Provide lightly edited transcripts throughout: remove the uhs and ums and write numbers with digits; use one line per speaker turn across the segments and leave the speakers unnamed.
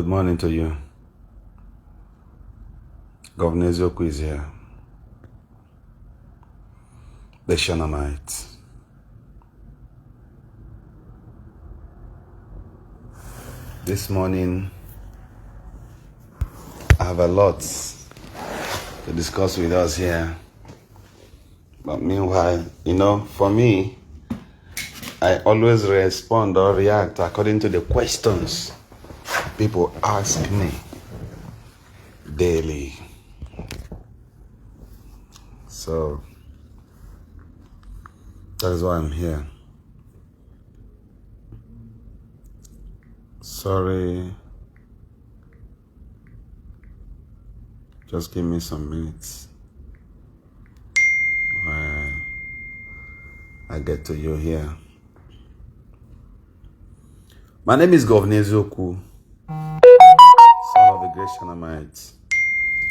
Good morning to you. Governor Ezeaku is here. The Shanamite. This morning, I have a lot to discuss with us here. But meanwhile, for me, I always respond or react according to the questions people ask me daily. So, that is why I'm here. Sorry. Just give me some minutes while I get to you here. My name is Governor Ezeaku, son of the great Shanamite.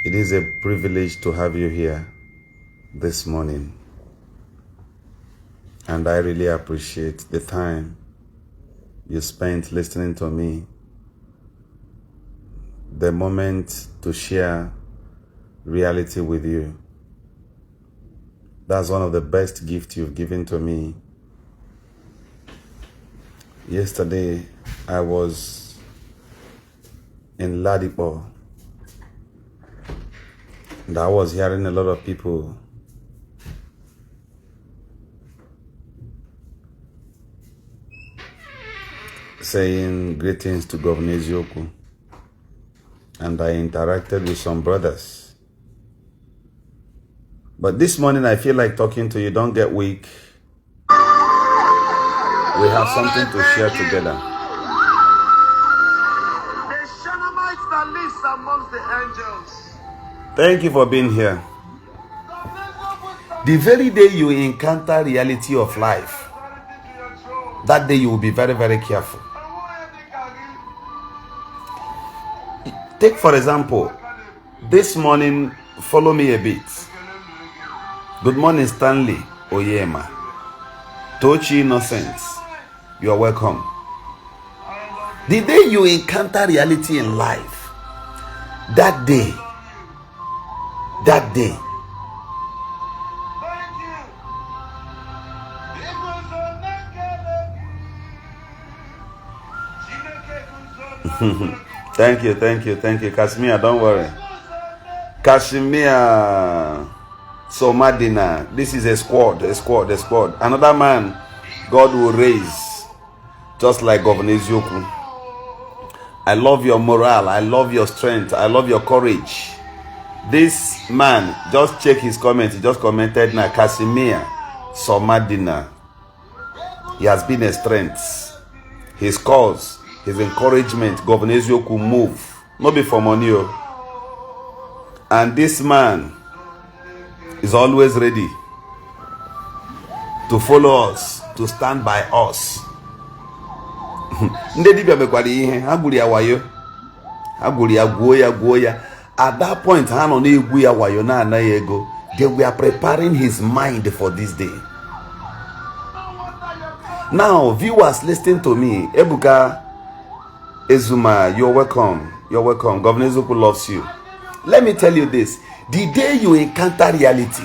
It is a privilege to have you here this morning. And I really appreciate the time you spent listening to me, the moment to share reality with you. That's one of the best gifts you've given to me. Yesterday, I was in Ladipo, and I was hearing a lot of people saying greetings to Governor Ezeaku, and I interacted with some brothers. But this morning I feel like talking to you. Don't get weak. We have something to share together.
The Shanamites that lives amongst the angels.
Thank you for being here. The very day you encounter reality of life, that day you will be very, very careful. Take for example, this morning, follow me a bit. Good morning, Stanley Oyema. Tochi Innocence, you are welcome. The day you encounter reality in life, that day, Thank you. Kashmir, don't worry. Kashmir, Somadina, this is a squad. Another man God will raise, just like Governor Ezeaku. I love your morale. I love your strength. I love your courage. This man, just check his comment. He just commented now, Kashmir, Somadina. He has been a strength. His cause, his encouragement, Governor Ezeaku move. Not be for money. And this man is always ready to follow us, to stand by us. Ndi Dibias mekwari ihe, ha gburu ya wayo. Ha gburu ya gwuo ya. At that point, ha no na-egwu ya wayo na anaghị ego. They were preparing his mind for this day. Now, viewers listening to me, Ebuka Ezuma, you're welcome. Governor Ezeaku loves you. Let me tell you this. The day you encounter reality,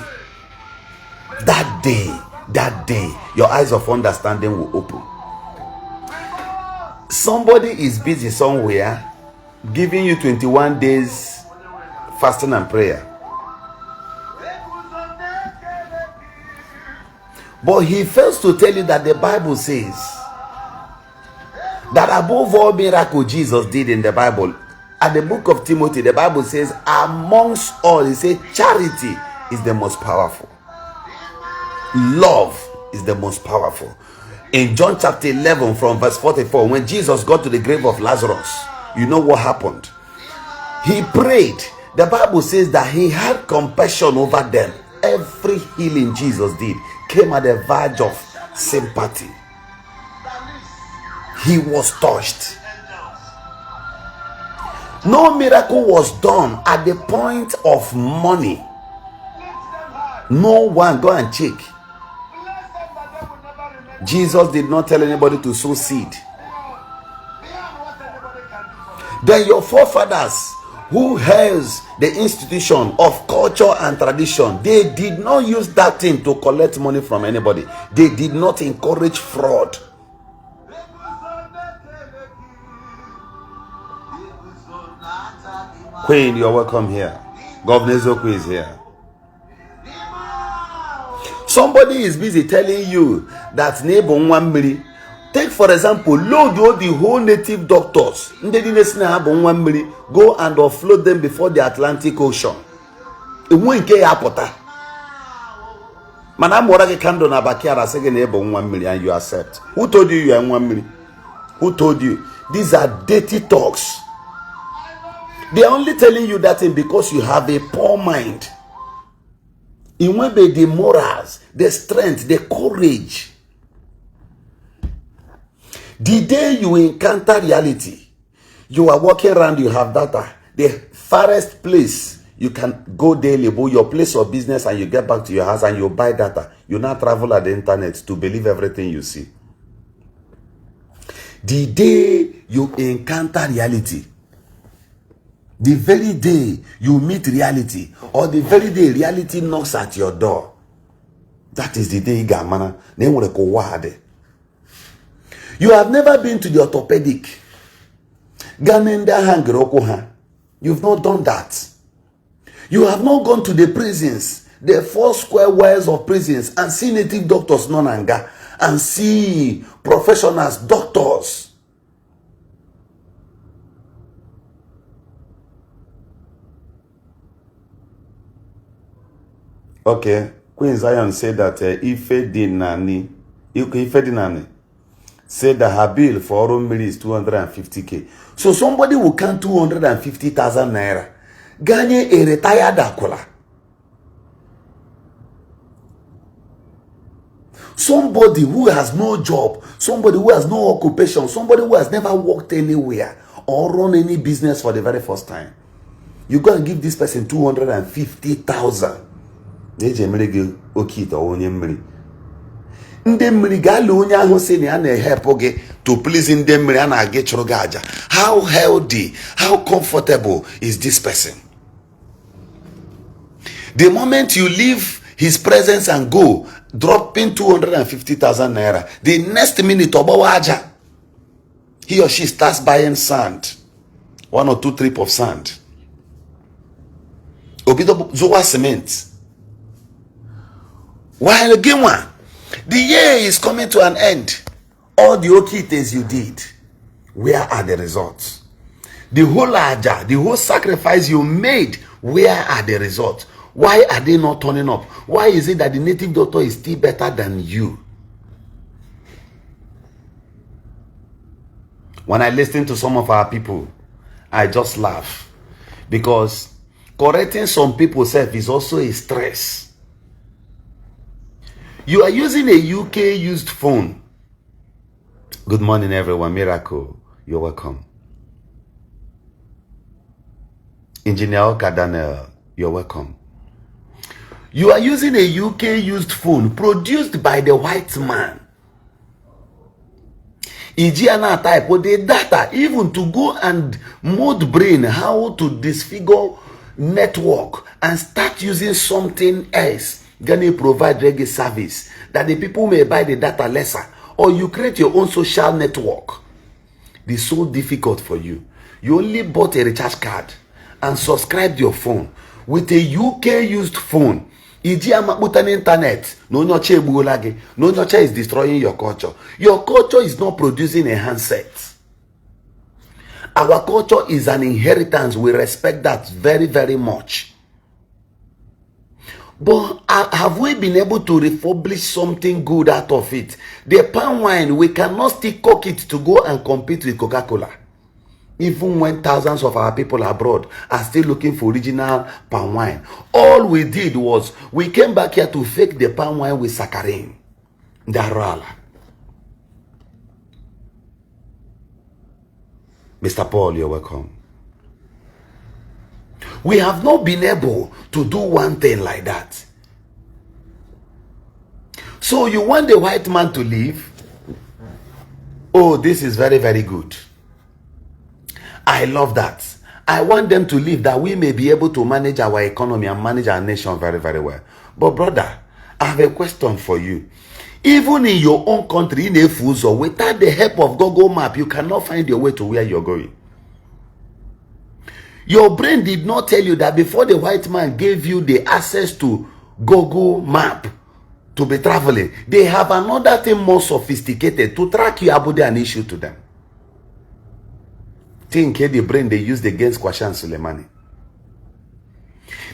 that day, your eyes of understanding will open. Somebody is busy somewhere giving you 21 days fasting and prayer. But he fails to tell you that the Bible says that above all miracles Jesus did in the Bible, at the book of Timothy, the Bible says, amongst all, it says, charity is the most powerful. Love is the most powerful. In John chapter 11 from verse 44, when Jesus got to the grave of Lazarus, you know what happened? He prayed. The Bible says that he had compassion over them. Every healing Jesus did came at the verge of sympathy. He was touched. No miracle was done at the point of money. No one, go and check. Jesus did not tell anybody to sow seed. Then your forefathers, who has the institution of culture and tradition, they did not use that thing to collect money from anybody. They did not encourage fraud. Queen, you're welcome here. Governor Ezeaku is here. Somebody is busy telling you that neighbor 1 million. Take for example, load all the whole native doctors. Go and offload them before the Atlantic Ocean. It won't get apota. Man, I'm more like a candle na bakiara saying neighbor 1 million and you accept. Who told you you are 1 million? Who told you? These are dirty talks. They are only telling you that thing because you have a poor mind. It won't be the morals, the strength, the courage. The day you encounter reality, you are walking around, you have data. The farthest place you can go daily, your place of business, and you get back to your house and you buy data. You now travel at the internet to believe everything you see. The day you encounter reality, the very day you meet reality, or the very day reality knocks at your door, that is the day you get mana. You have never been to the orthopedic. You've not done that. You have not gone to the prisons, the 4 square miles of prisons, and see native doctors nonanga, and see professionals, doctors. Okay, Queen Zion said that Ife Dinani said that her bill for Oromili is 250k. So somebody will count 250,000 naira. Ganye a retired akola. Somebody who has no job, somebody who has no occupation, somebody who has never worked anywhere or run any business for the very first time. You go and give this person 250,000. To please in them, how healthy, how comfortable is this person? The moment you leave his presence and go, dropping 250,000 naira, the next minute, he or she starts buying sand, 1 or 2 trips of sand. Obido Zoa cement. While again one, the year is coming to an end. All the okay things you did, where are the results? The whole aja, the whole sacrifice you made, where are the results? Why are they not turning up? Why is it that the native doctor is still better than you? When I listen to some of our people, I just laugh. Because correcting some people self is also a stress. You are using a UK used phone. Good morning, everyone. Miracle, you're welcome. Engineer Okadanel, you're welcome. You are using a UK used phone produced by the white man. Ijiana type with the data, even to go and mold brain how to disfigure network and start using something else. Gonna provide reggae service that the people may buy the data lesser, or you create your own social network. It's so difficult for you. You only bought a recharge card and subscribed your phone with a UK used phone. Internet. No nurture is destroying your culture. Your culture is not producing a handset. Our culture is an inheritance. We respect that very, very much. But have we been able to refurbish something good out of it? The palm wine, we cannot still cook it to go and compete with Coca-Cola. Even when thousands of our people abroad are still looking for original palm wine. All we did was, we came back here to fake the palm wine with saccharin. Darala. Mr. Paul, you're welcome. We have not been able to do one thing like that. So you want the white man to leave? Oh, this is very, very good. I love that. I want them to live that we may be able to manage our economy and manage our nation very, very well. But brother, I have a question for you. Even in your own country, in a Fuzo, without the help of Google Map, you cannot find your way to where you're going. Your brain did not tell you that before the white man gave you the access to Google Map to be traveling, they have another thing more sophisticated to track you about an issue to them. Think the brain they used against Kwashan Soleimani.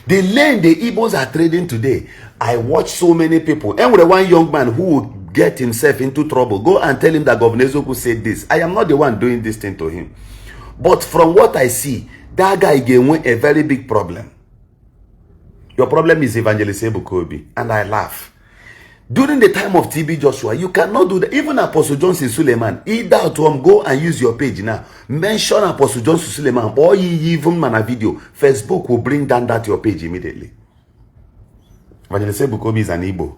The lane the Igbos are trading today. I watch so many people. And with one young man who would get himself into trouble, go and tell him that Governor Ezeaku said this. I am not the one doing this thing to him. But from what I see, that guy gave a very big problem. Your problem is Evangelist Ebukobi. And I laugh. During the time of TB Joshua, you cannot do that. Even Apostle Johnson Suleiman, either to go and use your page now. Mention Apostle Johnson Suleiman, or even man a video. Facebook will bring down that your page immediately. Evangelist Ebukobi is an Igbo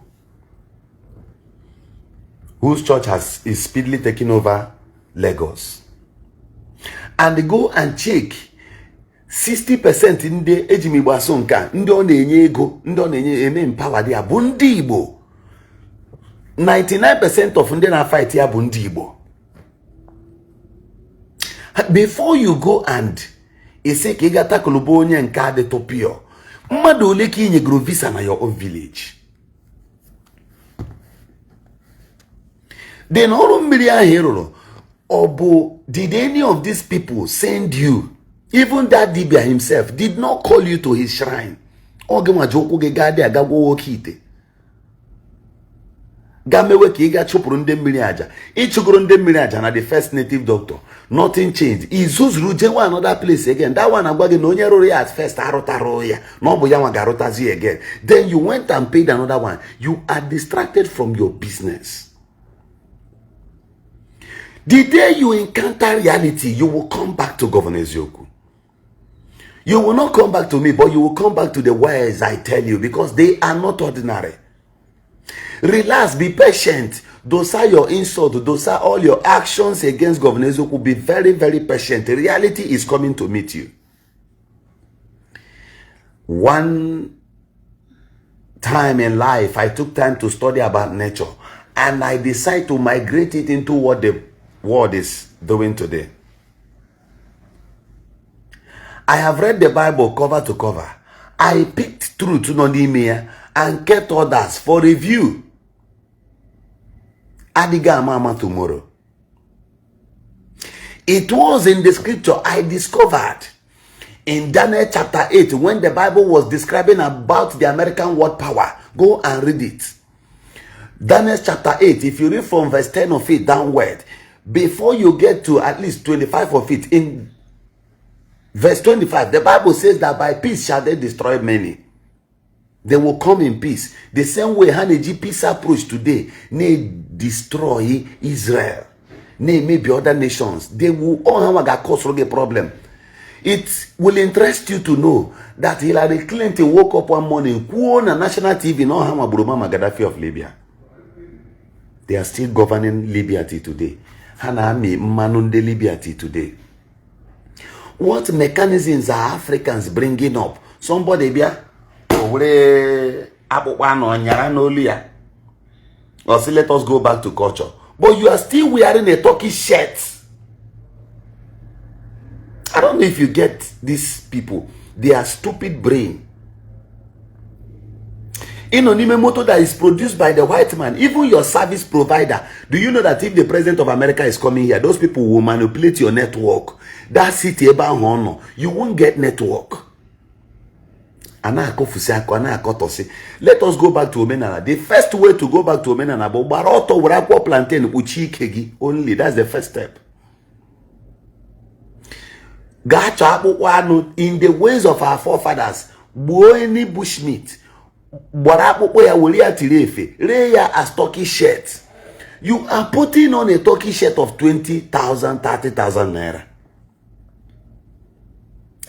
whose church is speedily taking over Lagos. And they go and check 60% in the Ejimigbo Asonka, ndị ọ na-enye ego, ndị ọ na-enye eme empower dia bụ ndị Igbo. 99% of ndị na fight ya bụ ndị Igbo. Before you go and ese ka ị ga takulubo onye nke adị topio, mmadụ ole ka inyegoro visa na your own village. Then ọrụ mmiri ahụ ịrụrụ, Obo, did any of these people send you? Even that Dibias himself did not call you to his shrine. Gamewe ki iga chupuru nde mmiri aja. Ichuguru nde mmiri aja na the first native doctor. Nothing changed. Izuzuru jewa another place again. That one agwage no onye roro ya at first arotaro ya. No bo ya wagarotazi again. Then you went and paid another one. You are distracted from your business. The day you encounter reality, you will come back to Governor Ezeaku. You will not come back to me, but you will come back to the words I tell you, because they are not ordinary. Relax, be patient. Those are your insults, those are all your actions against Governor Ezeaku. Be very, very patient. The reality is coming to meet you. One time in life, I took time to study about nature, and I decided to migrate it into what the world is doing today. I have read the Bible cover to cover. I picked truth and kept others for review. Adiga mama tomorrow. It was in the scripture I discovered in Daniel chapter 8 when the Bible was describing about the American world power. Go and read it. Daniel chapter 8, if you read from verse 10 of it downward, before you get to at least 25 of it, in verse 25, the Bible says that by peace shall they destroy many. They will come in peace. The same way Haneji peace approach today, they destroy Israel. They maybe other nations. They will all have a cause a problem. It will interest you to know that Hillary Clinton woke up one morning, on a national TV, no Hama Buruma Gaddafi of Libya. They are still governing Libya today. Hanami Manunde Libya today. What mechanisms are Africans bringing up? Somebody be or say let us go back to culture. But you are still wearing a Turkish shirt. I don't know if you get these people. They are stupid brain. Inonime motor that is produced by the white man, even your service provider. Do you know that if the president of America is coming here, those people will manipulate your network? That city about you won't get network. Let us go back to Omenala. The first way to go back to Omenala, only that's the first step. In the ways of our forefathers, any bushmeat. As turkey shirt. You are putting on a turkey shirt of 20,000, 30,000 naira.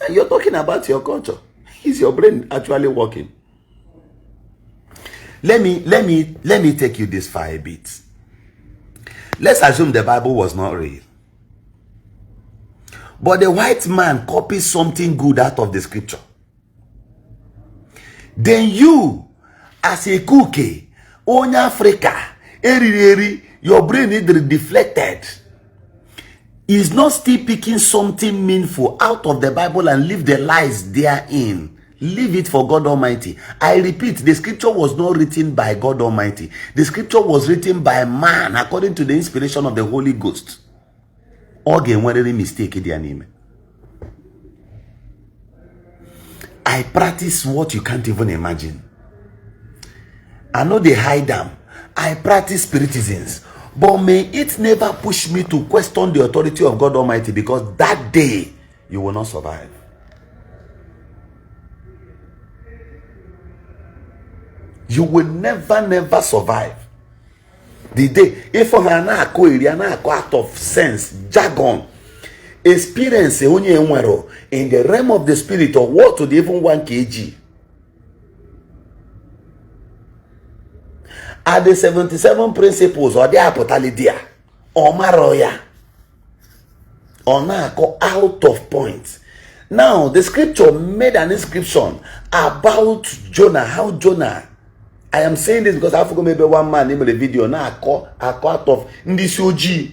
And you're talking about your culture. Is your brain actually working? Let me take you this far a bit. Let's assume the Bible was not real. But the white man copies something good out of the scripture. Then you, as a cookie, on Africa, your brain is deflected. Is not still picking something meaningful out of the Bible and leave the lies therein. Leave it for God Almighty. I repeat, the scripture was not written by God Almighty. The scripture was written by man according to the inspiration of the Holy Ghost. Again, whether any mistake in their name. I practice what you can't even imagine. I know they hide them. I practice spiritisms. But may it never push me to question the authority of God Almighty, because that day you will not survive. You will never survive. The day, if you are out of sense, jargon, experience in the realm of the spirit, or what to even 1 kg. Are the 77 principles or the apotalidia or maroya or now out of point. Now the scripture made an inscription about Jonah. How Jonah, I am saying this because I forgot maybe one man in the video now out of Ndi.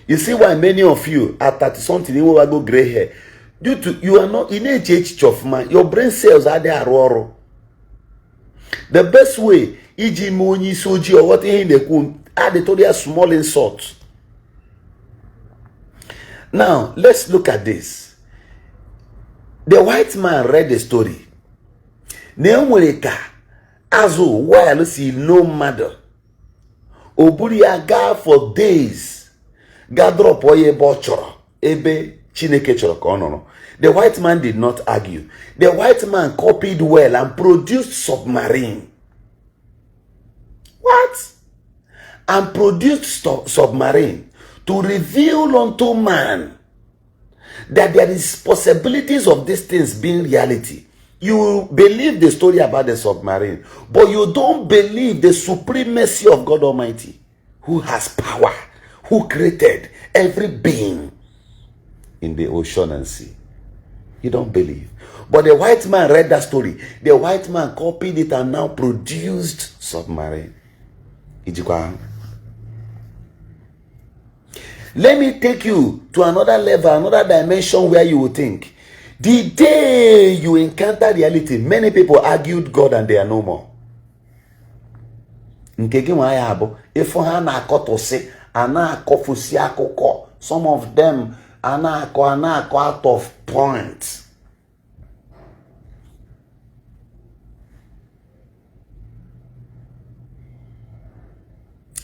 You see why many of you at 30 something you will go gray hair due to you are not in a age of man. Your brain cells are there. The best way Iji money soji or what in the add it to small insult. Now let's look at this. The white man read the story. Neomweka azu while see no matter. Oburia ga for days. Gather up oye bochoro. Ebe chineke choro konono. The white man did not argue. The white man copied well and produced submarine. What? And produced submarine to reveal unto man that there is possibilities of these things being reality. You believe the story about the submarine, but you don't believe the supremacy of God Almighty, who has power, who created every being in the ocean and sea. You don't believe. But the white man read that story. The white man copied it and now produced submarine. Let me take you to another level, another dimension where you will think. The day you encounter reality, many people argued God and they are no more. Some of them are out of point.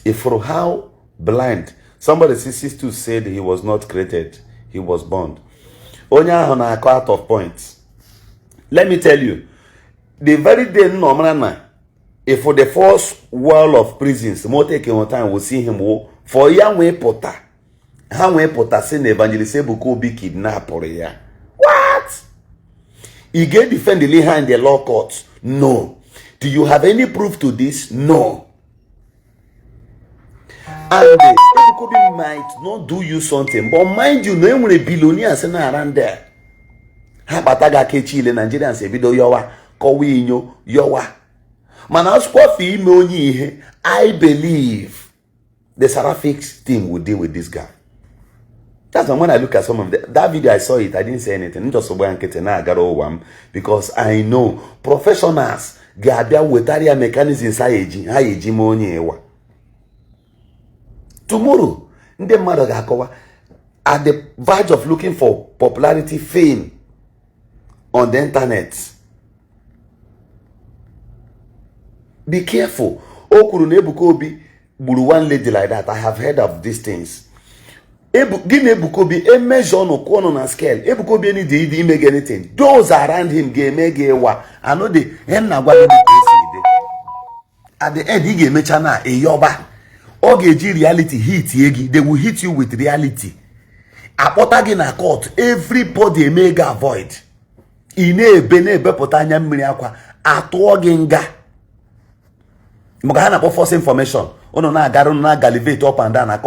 If for how blind, somebody 62 said he was not created, he was born. Onya out of points. Let me tell you, the very day if for the first wall of prisons, more taking one time will see him for young way potter. How way potter send evangelist Ebuko be kidnapped or ya. What? He get defend the leader in the law court? No. Do you have any proof to this? No. And Ebuko might not do you something, but mind you, no one billionaires around there. How about Chile, Nigerians say video yowa, Kowinyo, yowa. I believe the Seraphic team will deal with this guy. That's when I look at some of that video, I saw it, I didn't say anything. Because I know professionals get their wetaria mechanisms. Tomorrow, at the verge of looking for popularity, fame on the internet. Be careful. Ebukobi buru one lady like that. I have heard of these things. Ebukobi a measure no corner on scale. Ebukobi any did make anything. Those around him make wa. I know the at the end he gave me chana a yoba. Ogeji reality hit yegi. They will hit you with reality. Apotagi na court. Everybody make avoid. Ine bene bepotanya miriakwa. Atoginga. Mugana false information. Ono na galivate up and down.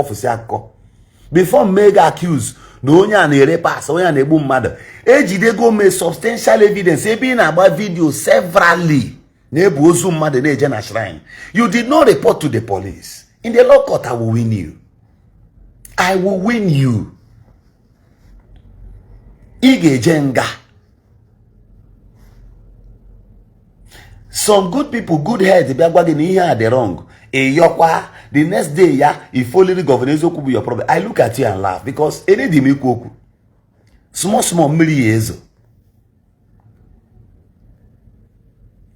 Before mega accuse, no onye na-ere pass, onye na-egbu mmadụ. Ejidego me substantial evidence ebe ị na-agba video severally na-ebu ozu mmadụ na-eje na shrine. You did not report to the police. In the law court, I will win you. I will win you. Ige jenga. Some good people, good heads, they are the wrong. The next day, if only the governor could be your problem. I look at you and laugh because any dimikoku. Small millions.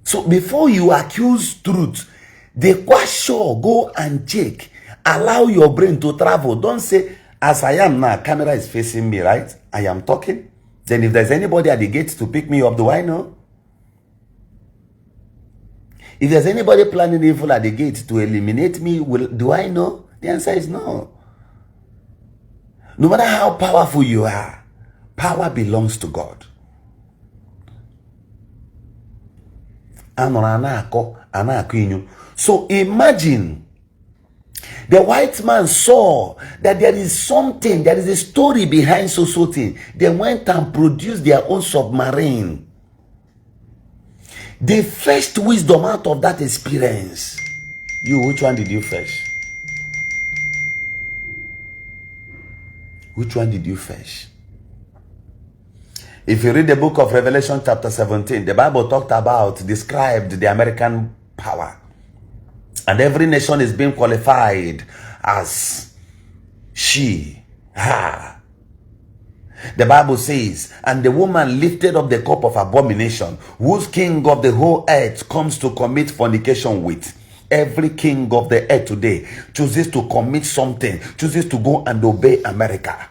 So before you accuse truth, the question, go and check. Allow your brain to travel. Don't say, as I am now, camera is facing me, right? I am talking. Then if there's anybody at the gate to pick me up, do I know? If there's anybody planning evil at the gate to eliminate me, do I know? The answer is no. No matter how powerful you are, power belongs to God. So imagine the white man saw that there is something, there is a story behind so thing. They went and produced their own submarine. They fetched wisdom out of that experience. You, which one did you fetch? Which one did you fetch? If you read the book of Revelation chapter 17, the Bible described the American power. And every nation is being qualified as she, her. The Bible says, and the woman lifted up the cup of abomination, whose king of the whole earth comes to commit fornication with. Every king of the earth today chooses to commit something, chooses to go and obey America.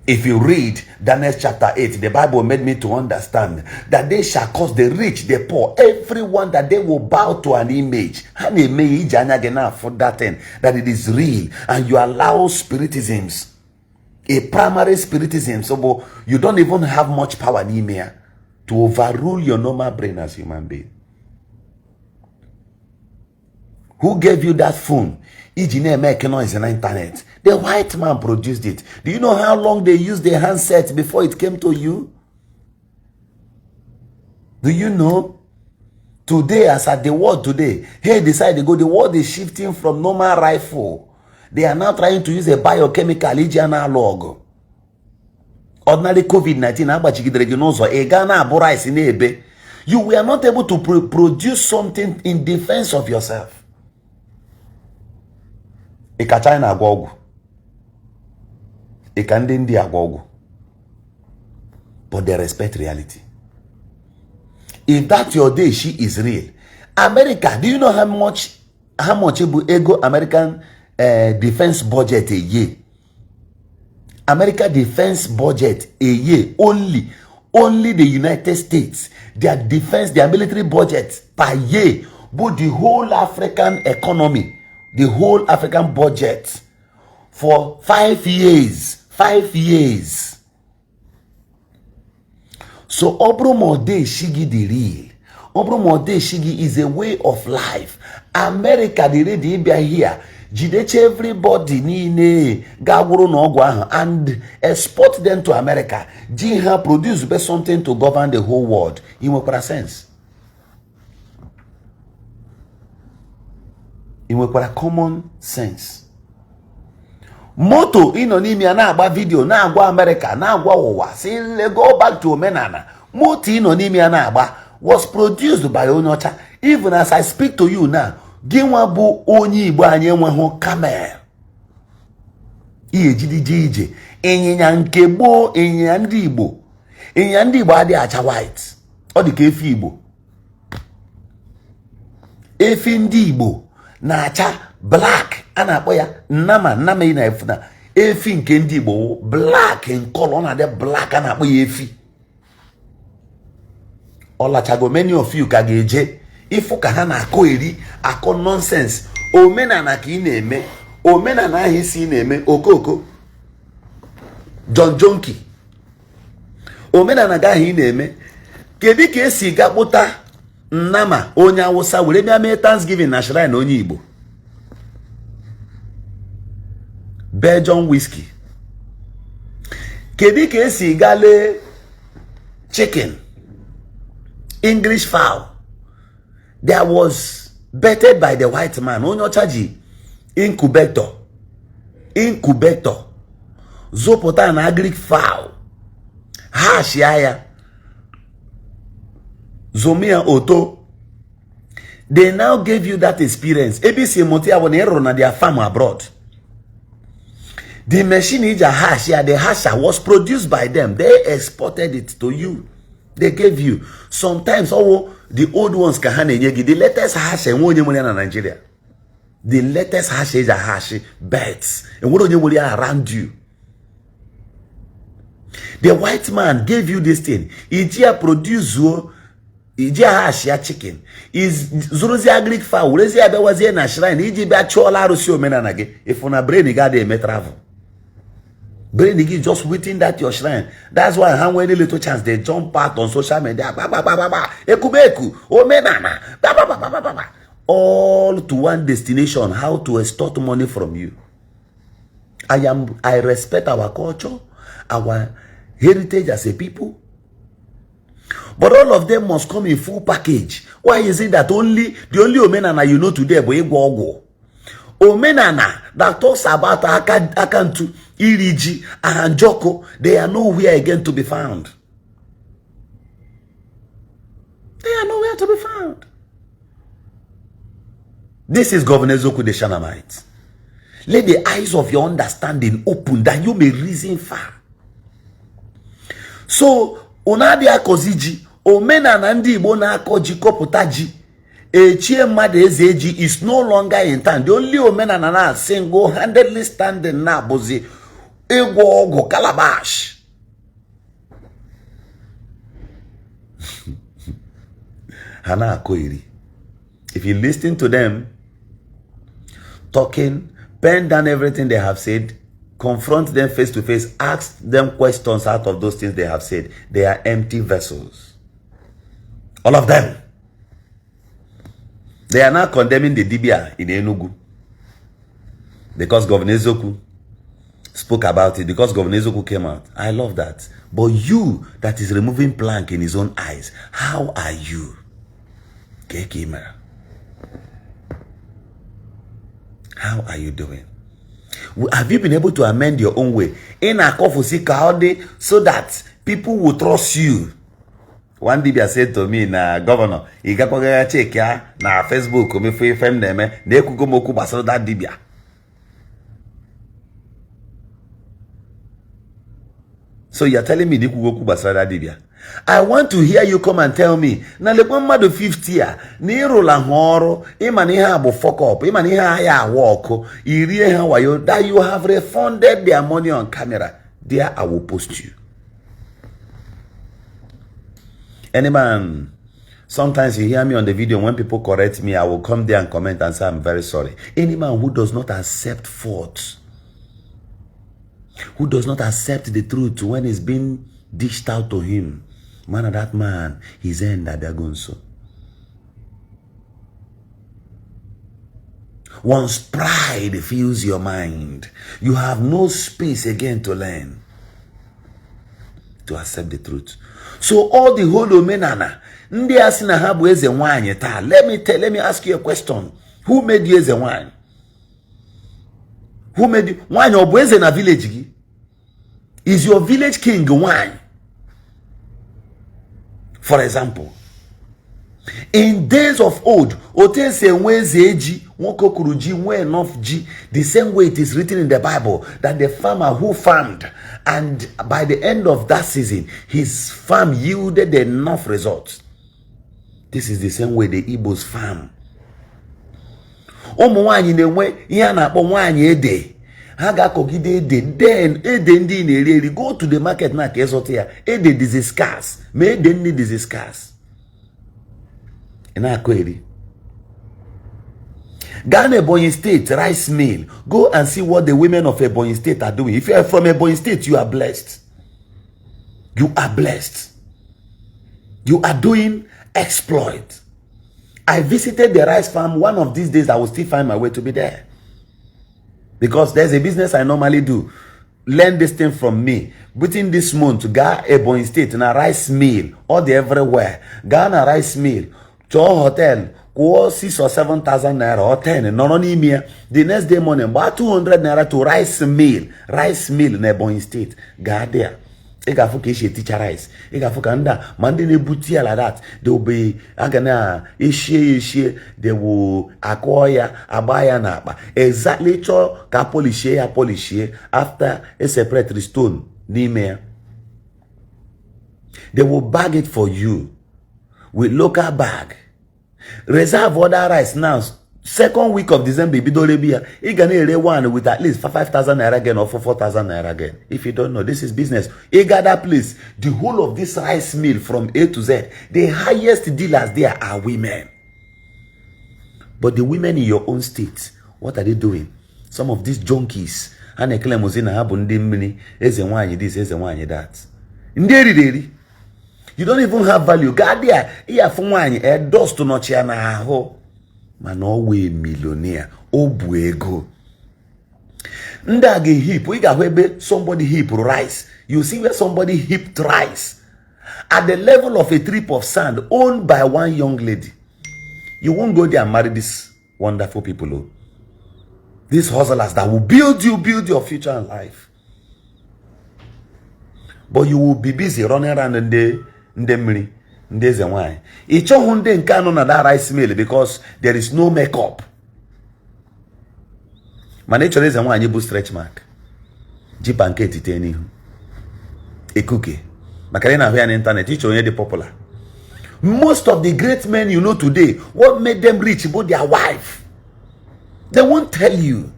If you read Daniel chapter 8, the Bible made me to understand that they shall cause the rich, the poor, everyone, that they will bow to an image. For that thing, that it is real, and you allow spiritisms. A primary spiritism, so you don't even have much power in here to overrule your normal brain as human being. Who gave you that phone? Engineer make noise on the internet. The white man produced it. Do you know how long they used the handset before it came to you? Do you know? Today, as at the world today, hey, decide to go. The world is shifting from normal rifle. They are now trying to use a biochemical analog. Ordinary COVID-19, you were not able to produce something in defense of yourself. China agwa Ndi agwa. But they respect reality. If that your day, she is real. America, do you know how much ego American defense budget a year? America defense budget a year, only the United States, their defense, their military budget per year, but the whole African economy, the whole African budget for 5 years. 5 years. So Obromode Shigi the real. Obromode Shigi is a way of life. America the ready be here. Jideche everybody nine gawuru no and export them to America. Jiha produce be something to govern the whole world. In what sense? In what common sense? Moto inonimi na-agba video na-agwa America na-agwa ụwa. Say go back to Omenala. Moto inonimi na-agba was produced by Onyocha. Even as I speak to you now, Ginwa bu onye Igbo anye nweho camel. Iye jidi ije. Ịnyịnya nke gboo, ịnyịnya ndị Igbo. Ịnyịnya ndị Igbo adị acha white. Ọ dị ka efi Igbo. Efi ndị Igbo na-acha black. Ana akpọ ya nama ị na-efu na efi nke ndị Igbo black in color, na de black ana akpọ ya efi. Ọlachago many of you ka ga-eje ifu ka ha na-akọ eri akọ nonsense. Omenala ka ị na-eme, omenala ahụ isi ị na-eme okoko John Jonki. Omenala ga ahụ ị na-eme kedu ka esi gakpụta nnama onye Awụsa were bịa mee Thanksgiving na shrine onye Igbo. Belgian whiskey. Kedu ka esi gale chicken, English fowl. There was betted by the white man. Onyo chaji incubator. Zopota an agric fowl. Hash yaya. Zomia Oto. They now gave you that experience. ABC Motia when they run their farm abroad. The machine is a hash, yeah, the hasher was produced by them. They exported it to you. They gave you. Sometimes the old ones can the latest hash and one in Nigeria. The latest hash is a hash bets and what you around you. The white man gave you this thing. Ijia produce Ijia hash ya chicken. Is Zuruzi agric fowl. Urezi abewazi na shrine. Iji be chola rusi omenala ge. If una brain igade me travel. Brain is just waiting that your shrine. That's why how any little chance they jump out on social media. Ekubeku, Omenala, all to one destination. How to extort money from you. I respect our culture, our heritage as a people. But all of them must come in full package. Why is it that the only Omenala you know today is Igbo? Omenala that talks about Akantu, Iri Ji, and Joko, they are nowhere again to be found. They are nowhere to be found. This is Governor Ezeaku the Shanamite. Let the eyes of your understanding open that you may reason far. So, Unadia Koziji, Omenala Ndi Igbo na Koji Koputaji, Echie Mathias Ezeaku is no longer in town. The only Omenala single-handedly standing now, Bozi, Ego Calabash. Hana Koiri. If you listen to them talking, pen down everything they have said, confront them face to face, ask them questions out of those things they have said. They are empty vessels. All of them. They are now condemning the Dibias in Enugu. Because Governor Ezeaku spoke about it. Because Governor Ezeaku came out. I love that. But you that is removing plank in his own eyes, how are you? Kekima. How are you doing? Have you been able to amend your own way? In a coffee so that people will trust you. One Dibias said to me, na governor, you got to check ya na Facebook, me free fem name, ne kugo moku basalo that Dibias. So you're telling me ne kugo basalo that Dibias. I want to hear you come and tell me, na le mma do 50 year, ni rola horo, ima ni ha bo fuck up, ima ni ha ya walk, iri ha wayo, that you have refunded their money on camera. There I will post you. Any man, sometimes you hear me on the video, when people correct me, I will come there and comment and say, I'm very sorry. Any man who does not accept fault, who does not accept the truth when it's being dished out to him, man, that man, his end at Dagonso. Once pride fills your mind, you have no space again to learn, to accept the truth. So all the whole Omenala, Ndi asina habu eze wine ta. Let me ask you a question. Who made you eze wine? Who made you wine or eze na village? Is your village king wine? For example, in days of old, Otese Wezeji, Wokokuruji, we enough G, the same way it is written in the Bible, that the farmer who farmed, and by the end of that season, his farm yielded enough results. This is the same way the Igbos farm. Omuwanyi newe, yana po wanyi ede. Haga kogide ede, then ede ndi nereri, go to the market na kesotia. Ede this is scarce. Me ede need this is scarce. Ina kweli. Ghana Ebonyi State rice mill. Go and see what the women of Ebonyi State are doing. If you are from Ebonyi State, you are blessed. You are blessed. You are doing exploit. I visited the rice farm. One of these days, I will still find my way to be there. Because there's a business I normally do. Learn this thing from me. Within this month, go Ebonyi State na rice mill, all the everywhere. Go na rice mill, to a hotel, go 6 or 7,000 naira or 10. No, the next day morning, about 200 naira to rice mill in Ebonyi State. Go there. I got for teacher rice. I got for kanda. Mandine butia like that. They will be agana Ishi. They will acquire abaya napa. Exactly cho ka polish after a separate stone. Nime. They will bag it for you with local bag. Reserve other rice now. Second week of December, you can get one with at least 5,000 naira again or 4,000 naira again. If you don't know, this is business. You got that place. The whole of this rice mill from A to Z, the highest dealers there are women. But the women in your own state, what are they doing? Some of these junkies, and they claim was in a habundimini, this, that. You don't even have value. God there, here for one, a dust to not ho. Man, always millionaire. Obuego. Ndage hip. We got where somebody hip rice. You see where somebody hipped rice at the level of a trip of sand owned by one young lady. You won't go there and marry these wonderful people. Oh. These hustlers that will build your future and life. But you will be busy running around in the money. There's a why. It's a Hyundai and Canon at that rice mill because there is no makeup. My nature is a one you stretch mark. Jeep and Katie Tenny. A cookie. Macarena here on the internet. Each one the popular. Most of the great men you know today, what made them rich about their wife? They won't tell you.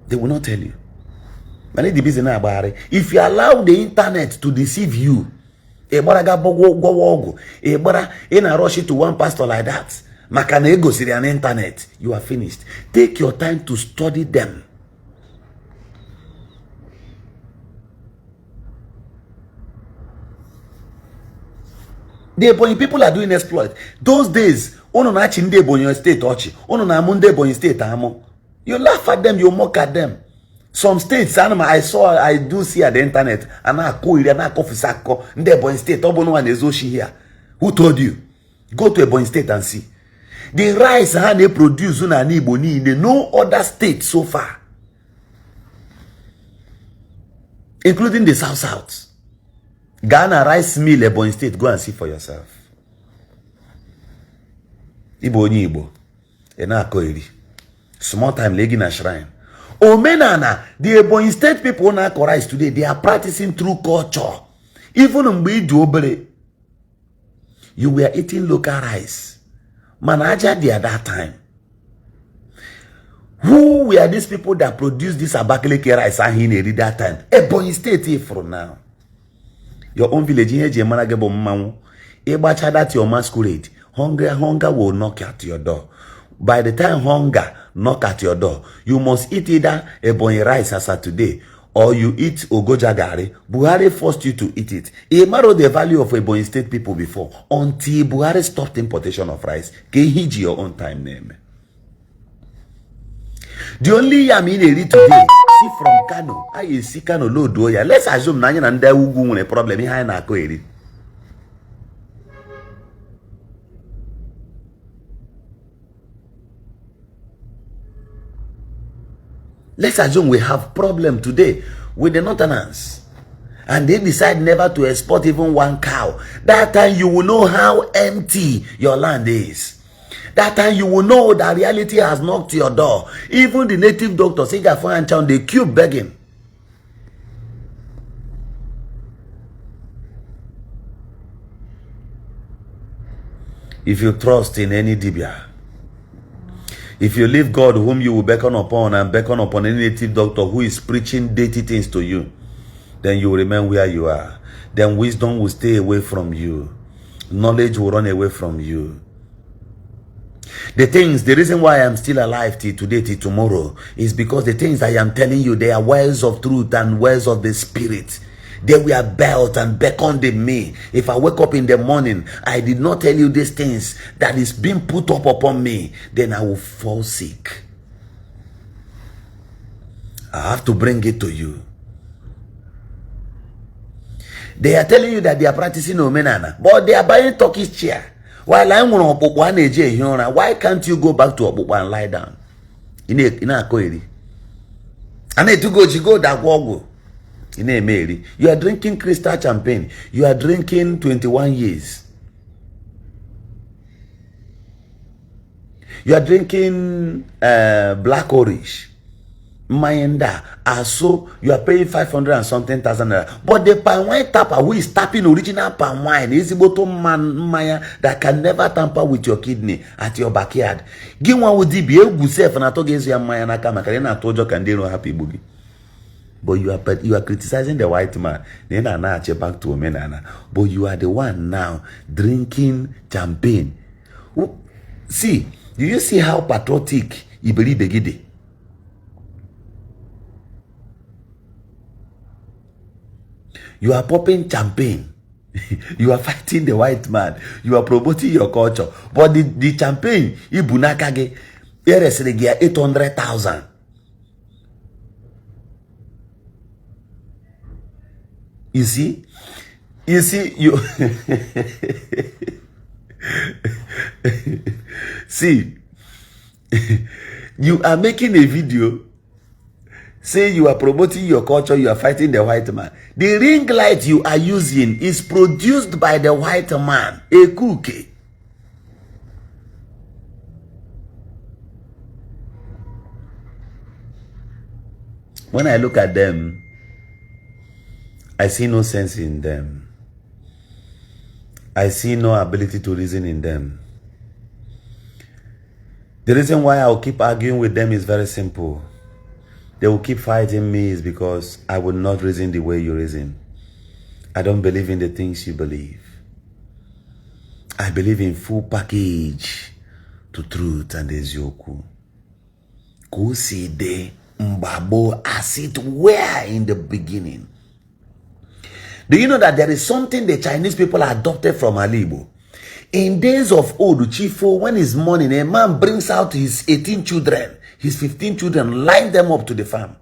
They will not tell you. If you allow the internet to deceive you, in a rush to one pastor like that, Makanego Syrian internet, you are finished. Take your time to study them. The Ebonyi people are doing exploit. Those days, ono na chinde Ebonyi state ochi, ono na munde Ebonyi state amo. You laugh at them, you mock at them. Some states, I do see at the internet, and I go here, and I go for Ndi Ebonyi State, Obono and Ezoshi here. Who told you? Go to Ebonyi State and see. The rice they produce in Igbo in no other state so far. Including the South. Ghana rice mill, Ebonyi State, go and see for yourself. Igbo. Enako Iri. Small time, legi na shrine. Omenala, the Ebonyi State people now rice today, they are practicing true culture. Even in Bobble, you were eating local rice. Manager there at that time. Who were these people that produced this Abakaliki rice at that time? Ebonyi State from now. Your own village here, Jemanagebo Mamu. Ebacha that your masquerade. Hunger will knock at your door. By the time hunger knock at your door, you must eat either Ebonyi rice as of today, or you eat Ogojagari. Buhari forced you to eat it. He narrowed the value of Ebonyi State people before until Buhari stopped importation of rice. Kehiji your own time name. The only yam in Iri today, see from Kano. I see Kano low doya. Let's assume Nanya and there will a problem behind our query. Let's assume we have problem today with the Northerners, and they decide never to export even one cow. That time you will know how empty your land is. That time you will know that reality has knocked your door. Even the native doctors, they keep begging. If you trust in any Dibia, if you leave God whom you will beckon upon and beckon upon any native doctor who is preaching dirty things to you, then you will remain where you are. Then wisdom will stay away from you. Knowledge will run away from you. The reason why I am still alive till today, till tomorrow, is because the things I am telling you, they are words of truth and words of the spirit. They were belt and beckoned in me. If I wake up in the morning, I did not tell you these things that is being put up upon me, then I will fall sick. I have to bring it to you. They are telling you that they are practicing Omenala, but they are buying Turkish chair. While I'm on okpu, why can't you go back to okpu and lie down? I need to go that go. You are drinking crystal champagne. You are drinking 21 years. You are drinking black orange. Mayenda. So you are paying 500 and something thousand naira. But the palm wine tapper who is tapping original palm wine is a man Maya that can never tamper with your kidney at your backyard. Give one with Dibias self and I told you Maya Nakama told you can do happy boogie. But you are criticizing the white man. Then I now back to Omenala. But you are the one now drinking champagne. See, do you see how patriotic Iberi Begide? You are popping champagne. You are fighting the white man. You are promoting your culture. But the champagne, Ibunakage, Eresregia 800,000. You see, you see, you are making a video. Say you are promoting your culture, you are fighting the white man. The ring light you are using is produced by the white man, a cookie. When I look at them, I see no sense in them. I see no ability to reason in them. The reason why I'll keep arguing with them is very simple. They will keep fighting me is because I will not reason the way you reason. I don't believe in the things you believe. I believe in full package to truth and Ezeaku. Kuside mbabo as it were in the beginning. Do you know that there is something the Chinese people adopted from Igbo? In days of old, Chifo, when it's morning, a man brings out his 18 children, his 15 children, line them up to the farm.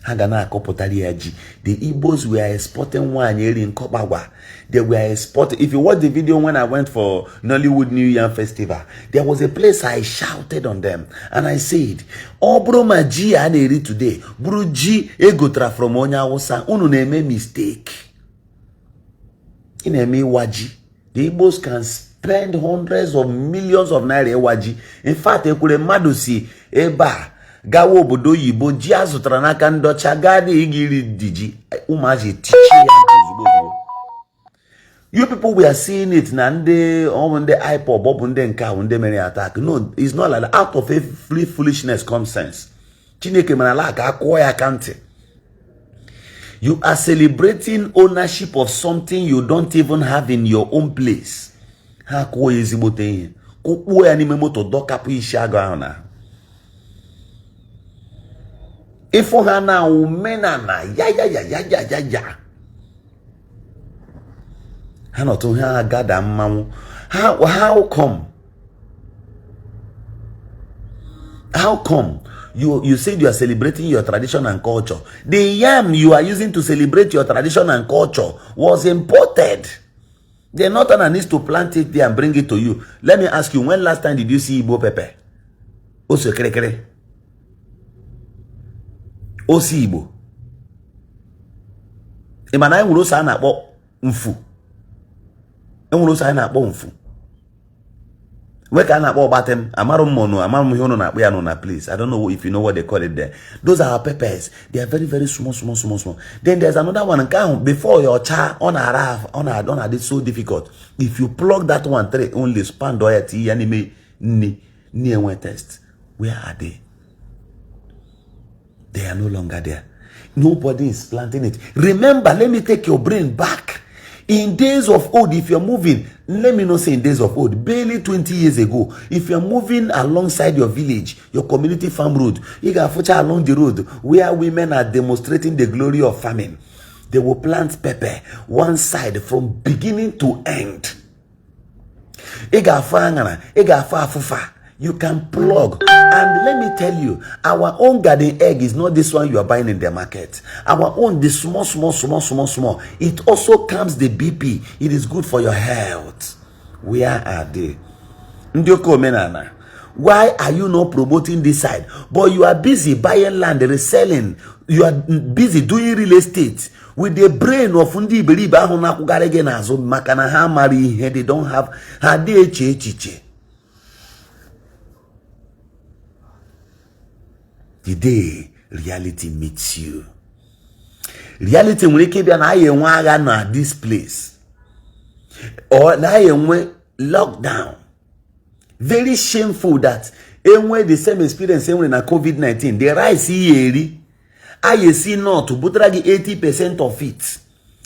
The Igbos were exporting wine in Kobawa. They were exporting. If you watch the video when I went for Nollywood New Year Festival, there was a place I shouted on them. And I said, Obro maji aneri today. Bruji egotra from Onya Wosa. Unu neme mistake. In Iwaji. The Igbos can spend hundreds of millions of naira Iwaji. In fact, ekule madusi eba. Gawo obodo yibo ji azụtara n'aka ndocha gadi igiri diji umaji tichi ya ozugbo. You people we are seeing it na ndị iPod Bobble ndị nke ahụ ndị mere attack. No, it's not like that. Out of every foolishness comes sense. Chineke manala aka akwọ ya kante. You are celebrating ownership of something you don't even have in your own place. Ha kwọ ezigbote ihe. Kokpuo ya n'ime moto dọkapụ Isiagu ahụ na. Ifo hana Omenala ya. Hana to ha gada mmanwụ. How come? How come you said you are celebrating your tradition and culture? The yam you are using to celebrate your tradition and culture was imported. The northerner needs to plant it there and bring it to you. Let me ask you, when last time did you see Igbo pepper? Oso kere. Osi Igbo. Imana enwuru sa na-akpọ mfu. Enwuru sa na-akpọ mfu. Weka na-akpọ batem, amaru mmono, amaru ihe unu na-akpọ ya no na place. I don't know if you know what they call it there. Those are our peppers. They are very, very small. Then there's another one. Before your cha on this so difficult. If you plug that one three only span doyati anime ni one test. Where are they? They are no longer there. Nobody is planting it. Remember, let me take your brain back. In days of old, if you're moving, let me not say in days of old, barely 20 years ago, if you're moving alongside your village, your community farm road, you can future along the road where women are demonstrating the glory of farming. They will plant pepper one side from beginning to end. You can plug. And let me tell you, our own garden egg is not this one you are buying in the market. Our own, the small. It also calms the BP. It is good for your health. Where are they? Ndioko Omenala. Why are you not promoting this side? But you are busy buying land, reselling. You are busy doing real estate with the brain of Ndi Igbo. Makana ha marry here. They don't have echiche. The day reality meets you. Reality when it be na this place. Or na lockdown. Very shameful that anyway the same experience when na COVID-19. The rise here, I see not to butragi 80% of it.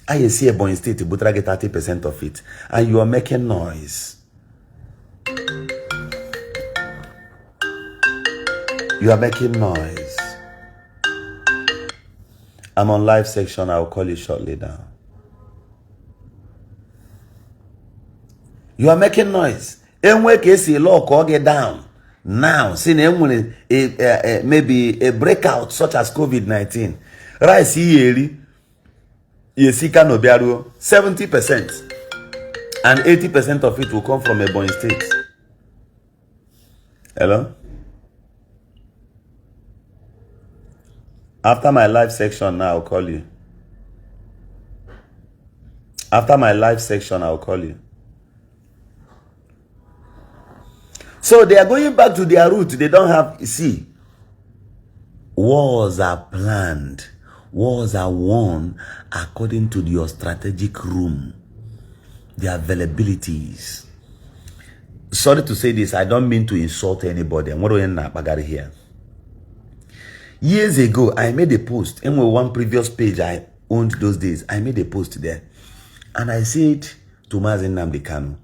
I see a Ebonyi State to butragi 30% of it. And you are making noise. You are making noise. I'm on live section. I'll call you shortly now. You are making noise. Anyway, case law call get down. Now, seeing maybe a breakout such as COVID-19. Right, see, you see, 70%. And 80% of it will come from Ebonyi State. Hello? After my live section now, I'll call you. After my live section, I'll call you. So they are going back to their route. They don't have, see, wars are planned. Wars are won according to your strategic room. Their availabilities. Sorry to say this, I don't mean to insult anybody. I'm going here. Years ago, I made a post. In one previous page I owned those days, I made a post there. And I said to Mazi Nnamdi Kanu,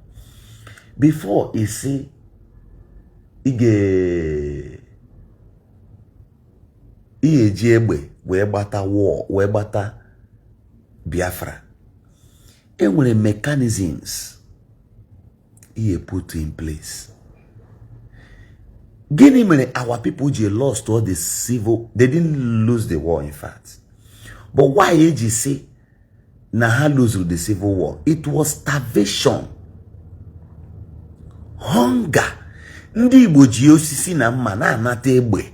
before he say, Ige ji egbe wee gbata war, wee gbata Biafra. Enwere mechanisms he put in place. Gini mere our people lost all the civil. They didn't lose the war, in fact. But why you say na ha lose the civil war? It was starvation, hunger. Ndi Igbo ji osisi na mma na anata egbe.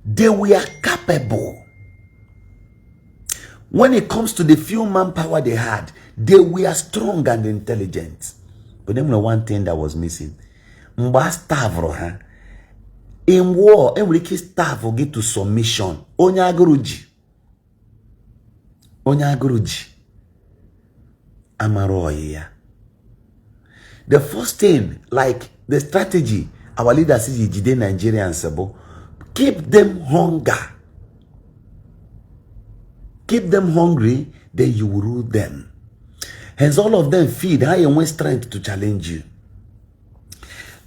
They were capable. When it comes to the few manpower they had, they were strong and intelligent. But then one thing that was missing. Mba starve ha. In war, enwere starve get to submission. Onye agụrụji. Onye agụrụji. Amaro ya. The first thing, like the strategy, our leaders is Jide Nigerians, keep them hunger. Keep them hungry, then you will rule them. Hence all of them feed how you want strength to challenge you.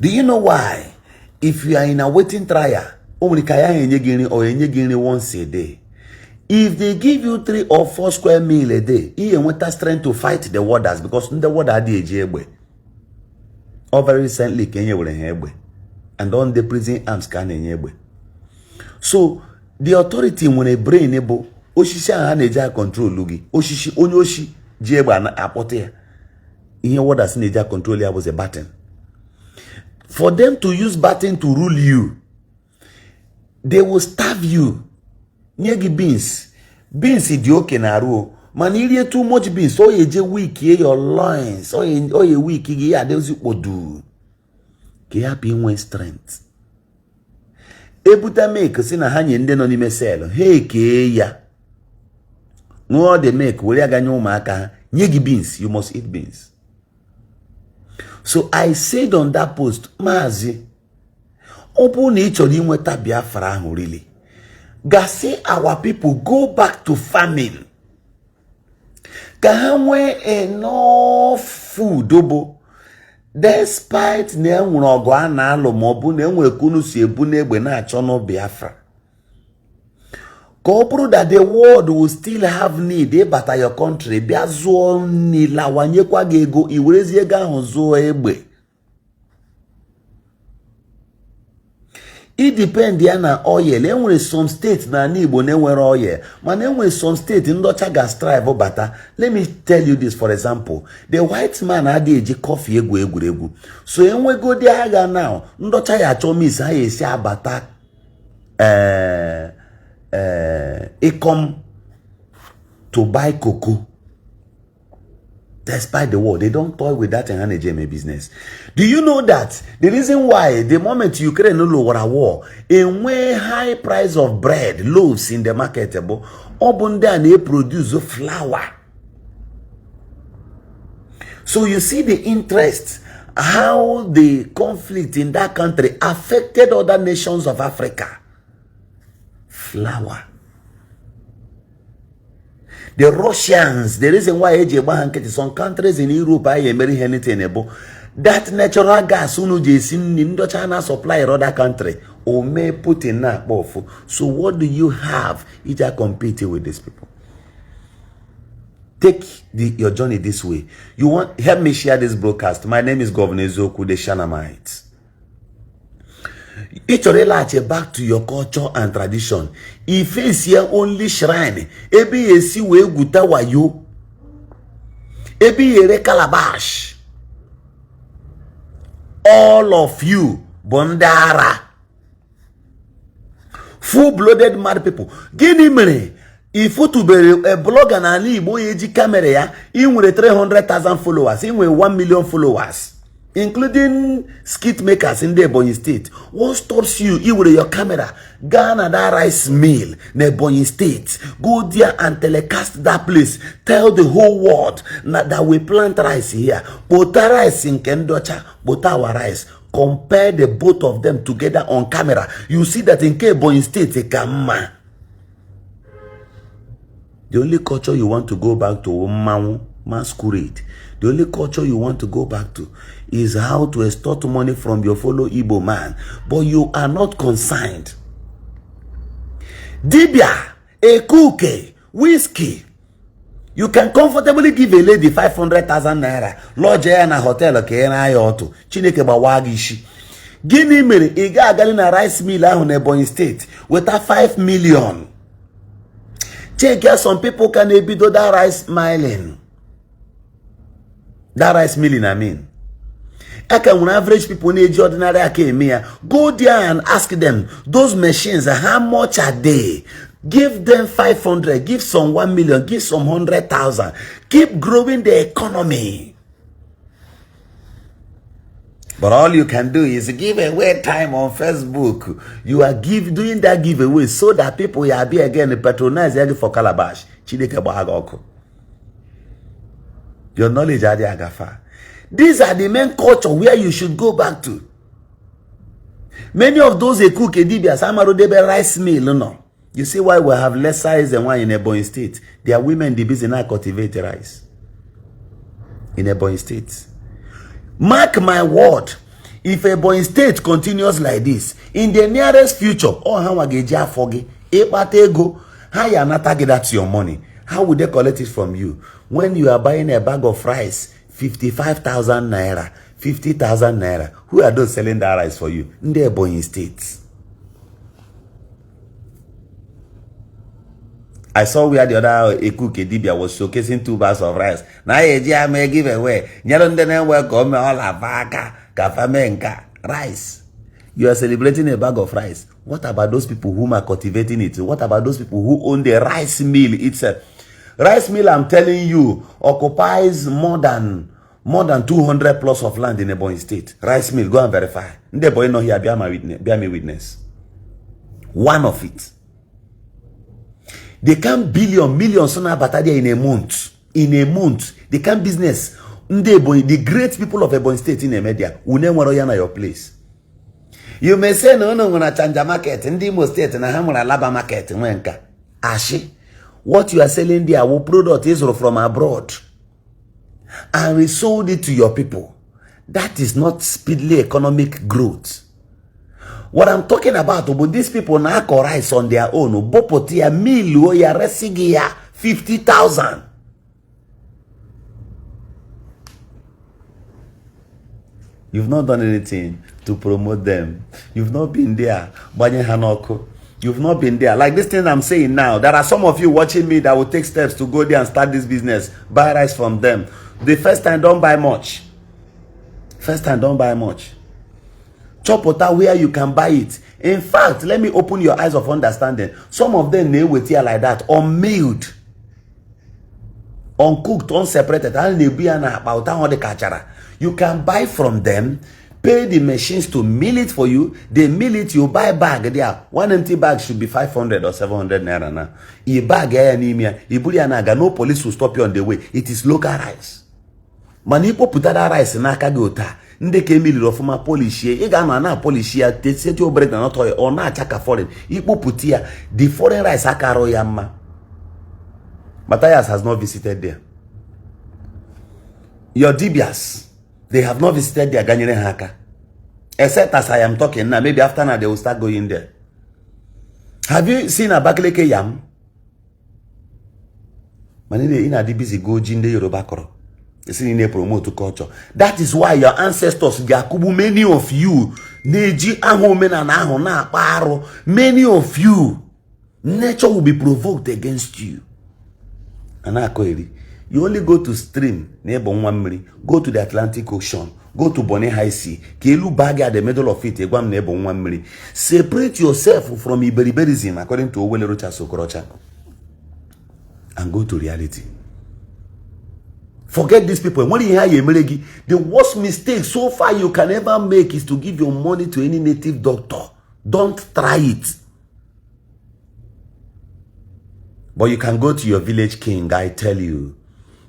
Do you know why? If you are in a waiting trial, only or once a day. If they give you 3 or 4 square meal a day, you want that strength to fight the warders because the warder are the over recently Kenya will have and on the prison arms can. So the authority when a brain able Oshisha Neja control Lugi Oshishi Onyoshi Jeba and Apotea. In your warders Neja control there was a button. For them to use button to rule you, they will starve you. Nyegi beans. Beans idioke na ruo. Man, you too much beans. So you just weak your loins. So you weak. Yeah, there's what do. Happy in strength. Ebuta make sina hanye nde no ni meselo. Hey ke ya. No they make we aga nyoma aka. Nyegi beans. You must eat beans. So I said on that post, Mazi, open ichori nweta Biafra ahụ really. Gasi our people go back to farming. Ka ha nwee enough food obo. Despite na enwere ogo a na-alụ ma ọ bụ na enwere kunu si ebu n'egbe na-achọ no Biafra. Ko that the world will still have need but your country bia zuo ni lawanyekwa gị ego iwerezi ego ahụ zuo egbe. It depends na oil. Enwere some states na Igbo na-enwere oil. Man enwere some states ndocha ga strive bata. Let me tell you this for example. The white man adị eji coffee egwu. So enwego dị agha now. Ndocha ya achọ miss ha esi abata come to buy cocoa. Despite the war, they don't toy with that in HNJ business. Do you know that the reason why the moment Ukraine no lower a war, a way high price of bread, loaves in the market, and they produce flour. So you see the interest, how the conflict in that country affected other nations of Africa. Flour. The Russians, the reason why some countries in Europe are anything that natural gas in China supply other country or may put in that off. So what do you have if you are competing with these people? Take your journey this way. You want help me share this broadcast. My name is Governor Ezeaku, the Shanamite. It's related back to your culture and tradition. If it's here only shrine, ebi esi we guta wayo, ebi ere calabash. All of you, bondara, full-blooded mad people. Gini mere, if you to be a blogger na Igbo eji camera ya, in with 300,000 followers, in with 1 million followers. Including skit makers in the Ebonyi State. What stops you? You with your camera, Ghana that rice mill in Ebonyi State. Go there and telecast that place. Tell the whole world that we plant rice here. Both rice in Kendocha, both our rice. Compare the both of them together on camera. You see that in Ebonyi State, a kama. The only culture you want to go back to masquerade. The only culture you want to go back to is how to extort money from your fellow Igbo man. But you are not concerned. Dibias, Ekuke, whiskey. You can comfortably give a lady 500,000 naira. Lodge in a hotel, okay, and I ought to. Chineke bawagi Ishi. Gini mere, iga agali na rice mill ahụ na Ebonyi State with a 5 million. Check here, some people can be do that rice milling. That rice milling, I mean. I can average people need ordinary go there and ask them, those machines, how much are they? Give them 500, give some 1 million, give some 100,000. Keep growing the economy. But all you can do is give away time on Facebook. You are doing that giveaway so that people will be again patronize for calabash. Your knowledge are the agafa. These are the main culture where you should go back to. Many of those cook Dibias, Amarudebe rice mill, no. You see why we have less size than one in Ebonyi State. There are women in business now cultivate rice. In Ebonyi State. Mark my word. If Ebonyi State continues like this, in the nearest future, how you not target that your money. How would they collect it from you? When you are buying a bag of rice, 55,000 naira, 50,000 naira. Who are those selling that rice for you? In the Ebonyi State. I saw where the other Eku Dibias was showcasing 2 bags of rice. Now I may give away. Rice. You are celebrating a bag of rice. What about those people who are cultivating it? What about those people who own the rice mill itself? Rice mill, I'm telling you, occupies more than 200 plus of land in Ebonyi State. Rice mill, go and verify. The boy no here, bear me witness. One of it. They can millions in a month. In a month, they can business. The great people of Ebonyi State in the media will never know your place. You may say no, when I change a market in the Imo State and I have a laba market in Wenka. Ashi, what you are selling there, what product is from abroad, and we sold it to your people. That is not speedily economic growth. What I'm talking about, but these people now rice on their own. Bopotia milu ya resigia 50,000. You've not done anything to promote them. You've not been there. You've not been there. Like this thing I'm saying now, there are some of you watching me that will take steps to go there and start this business. Buy rice from them. The first time, don't buy much. First time, don't buy much. Chop water where you can buy it. In fact, let me open your eyes of understanding. Some of them they wait here like that, unmilled, uncooked, unseparated. You can buy from them, pay the machines to mill it for you. They mill it, you buy bag there. One empty bag should be 500 or 700 naira now. You bag anemia, no police will stop you on the way. It is local rice. Manipo put that rice in Akagota. Nde ke mili rofuma polish ye. Iga na polish ya. Te set your bread na not oil. Or na chaka foreign. Ipo putia. The foreign rice akaro yamma. Mathias has not visited there. Your Dibias, they have not visited their Ghanaian haka. Except as I am talking now. Maybe after now they will start going there. Have you seen a Bakleke yam? Manile ina Dibias go jinde Yoruba koro. Promote culture. That is why your ancestors, Yakubu, many of you, many of you, nature will be provoked against you. You only go to stream, go to the Atlantic Ocean, go to Bonnet High Sea, Kelu Baga at the middle of it, separate yourself from Iberiberism according to Owele Rocha Sokorocha, and go to reality. Forget these people. When you hear Yemelegi, the worst mistake so far you can ever make is to give your money to any native doctor. Don't try it. But you can go to your village king, I tell you.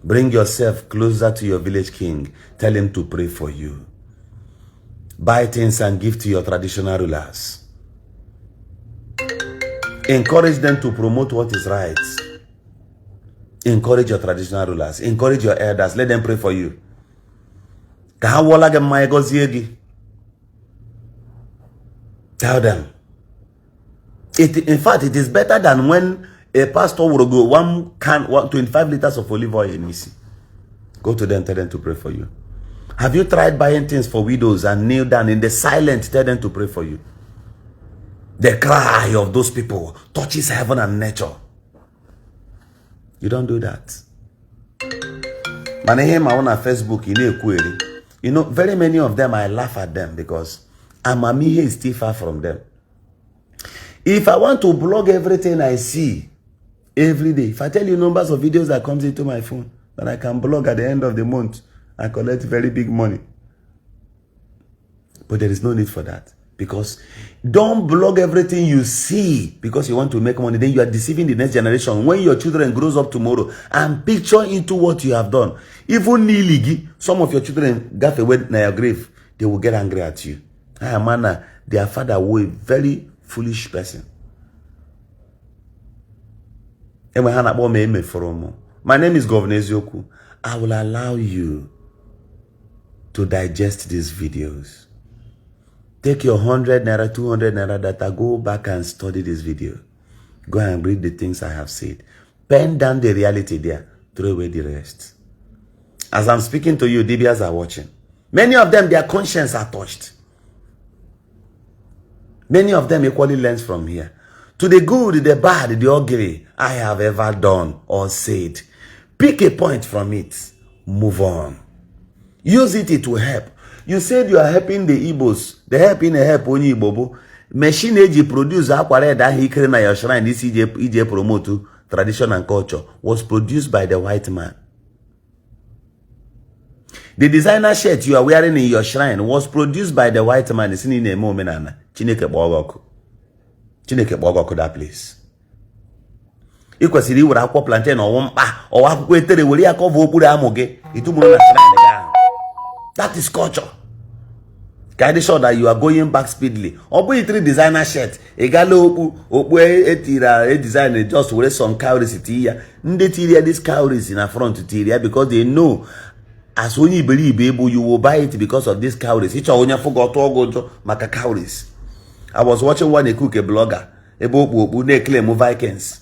Bring yourself closer to your village king. Tell him to pray for you. Buy things and give to your traditional rulers. Encourage them to promote what is right. Encourage your traditional rulers. Encourage your elders. Let them pray for you. Tell them. In fact, it is better than when a pastor will go 25 liters of olive oil in Ishi. Go to them, tell them to pray for you. Have you tried buying things for widows and kneel down in the silent, tell them to pray for you? The cry of those people touches heaven and nature. You don't do that. But I hear my own on Facebook, you know, very many of them, I laugh at them because Amamihe is still far from them. If I want to blog everything I see every day, if I tell you numbers of videos that comes into my phone, that I can blog at the end of the month, I collect very big money. But there is no need for that. Because don't blog everything you see because you want to make money. Then you are deceiving the next generation. When your children grows up tomorrow and picture into what you have done. Even Niligi, some of your children got away in your grave, they will get angry at you. Their father was a very foolish person. My name is Governor Ezeaku. I will allow you to digest these videos. Take your 100 naira, 200 naira data, go back and study this video. Go and read the things I have said. Pen down the reality there, throw away the rest. As I'm speaking to you, Dibias are watching. Many of them, their conscience are touched. Many of them equally learn from here. To the good, the bad, the ugly I have ever done or said. Pick a point from it. Move on. Use it to help. You said you are helping the Igbos. They helping a help only Igbo. Machine age produce aquare that he created your shrine. This EJ promote tradition and culture was produced by the white man. The designer shirt you are wearing in your shrine was produced by the white man. It's in a Omenala. Chineke Bogoku. Chineke Bogoku that place. You can see the aqua plantain or one or aquatere will ya cover amoge. It took that is culture. Can I show that you are going back speedily? Obu 3 designer shirt. A galo opu a designer just wear some cowries here. Nde tiria this cowries in a front tiria because they know as when you believe able you will buy it because of this cowries. Each one forgot to go to maka cowries. I was watching one Ekuke blogger ebe na-claim Vikings.